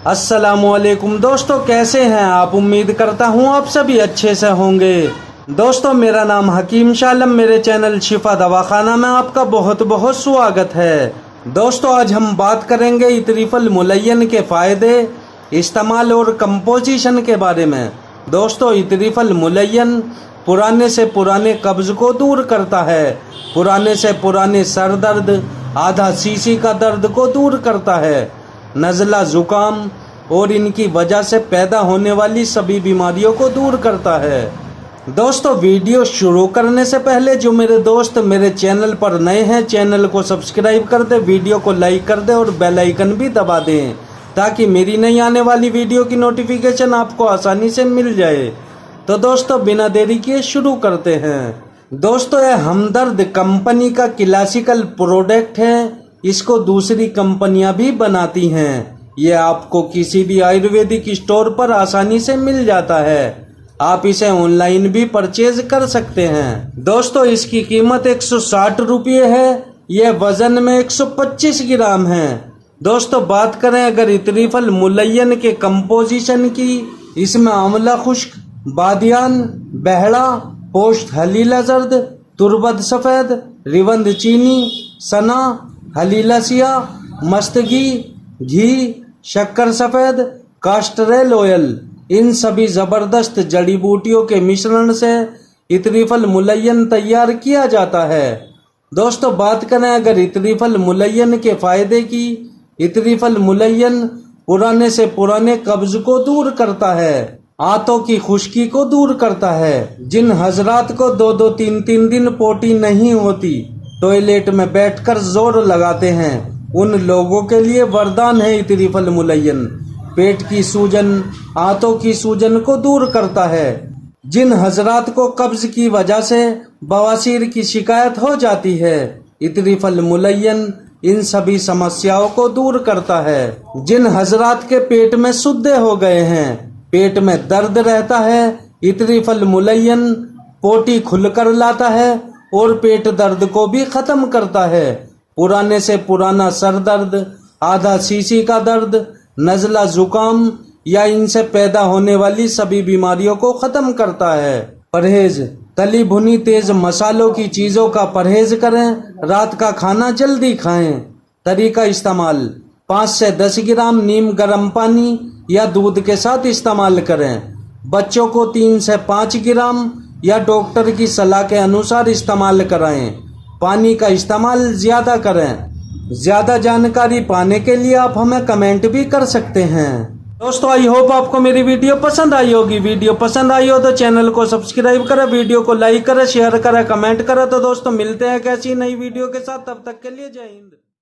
अस्सलामुअलैकुम दोस्तों, कैसे हैं आप। उम्मीद करता हूं आप सभी अच्छे से होंगे। दोस्तों, मेरा नाम हकीम शालम, मेरे चैनल शिफा दवाखाना में आपका बहुत बहुत स्वागत है। दोस्तों, आज हम बात करेंगे इतरीफल मुलय्यन के फ़ायदे, इस्तेमाल और कंपोजिशन के बारे में। दोस्तों, इतरीफल मुलय्यन पुराने से पुराने कब्ज को दूर करता है, पुराने से पुराने सर दर्द, आधा सीसी का दर्द को दूर करता है, नज़ला, जुकाम और इनकी वजह से पैदा होने वाली सभी बीमारियों को दूर करता है। दोस्तों, वीडियो शुरू करने से पहले जो मेरे दोस्त मेरे चैनल पर नए हैं, चैनल को सब्सक्राइब कर दे, वीडियो को लाइक कर दे और बेल आइकन भी दबा दें ताकि मेरी नई आने वाली वीडियो की नोटिफिकेशन आपको आसानी से मिल जाए। तो दोस्तों, बिना देरी किए शुरू करते हैं। दोस्तों, यह हमदर्द कंपनी का क्लासिकल प्रोडक्ट है। इसको दूसरी कंपनियां भी बनाती हैं। ये आपको किसी भी आयुर्वेदिक स्टोर पर आसानी से मिल जाता है। आप इसे ऑनलाइन भी परचेज कर सकते हैं। दोस्तों, इसकी कीमत 160 रुपये है। यह वजन में 125 ग्राम है। दोस्तों, बात करें अगर इतरीफल मुलय्यन के कंपोजिशन की, इसमें आंवला खुश्क, बादियान, बहड़ा, पोस्ट हलीला जर्द, तुरबद सफ़ेद, रिवंद चीनी, सना, हलीला सिया, मस्तगी, घी, शक्कर सफ़ेद, कास्टरेल ऑयल, इन सभी ज़बरदस्त जड़ी बूटियों के मिश्रण से इतरीफल मुलय्यन तैयार किया जाता है। दोस्तों, बात करें अगर इतरीफल मुलय्यन के फ़ायदे की, इतरीफल मुलय्यन पुराने से पुराने कब्ज को दूर करता है, आंतों की खुश्की को दूर करता है। जिन हजरात को 2-2, 3-3 दिन पोटी नहीं होती, टॉयलेट में बैठकर जोर लगाते हैं, उन लोगों के लिए वरदान है इतरीफल मुलय्यन। पेट की सूजन, आंतों की सूजन को दूर करता है। जिन हजरात को कब्ज की वजह से बवासीर की शिकायत हो जाती है, इतरीफल मुलय्यन इन सभी समस्याओं को दूर करता है। जिन हजरात के पेट में सुद्दे हो गए हैं, पेट में दर्द रहता है, इतरीफल मुलय्यन पोटी खुलकर लाता है और पेट दर्द को भी खत्म करता है। पुराने से पुराना सर दर्द, आधा सीसी का दर्द, नज़ला, जुकाम या इनसे पैदा होने वाली सभी बीमारियों को खत्म करता है। परहेज, तली भुनी तेज मसालों की चीज़ों का परहेज करें। रात का खाना जल्दी खाएं। तरीका इस्तेमाल, 5 से 10 ग्राम नीम गर्म पानी या दूध के साथ इस्तेमाल करें। बच्चों को 3 से 5 ग्राम या डॉक्टर की सलाह के अनुसार इस्तेमाल कराएं। पानी का इस्तेमाल ज़्यादा करें। ज़्यादा जानकारी पाने के लिए आप हमें कमेंट भी कर सकते हैं। दोस्तों, आई होप आपको मेरी वीडियो पसंद आई होगी। वीडियो पसंद आई हो तो चैनल को सब्सक्राइब करें, वीडियो को लाइक करें, शेयर करें, कमेंट करें। तो दोस्तों, मिलते हैं कैसी नई वीडियो के साथ। तब तक के लिए जय हिंद।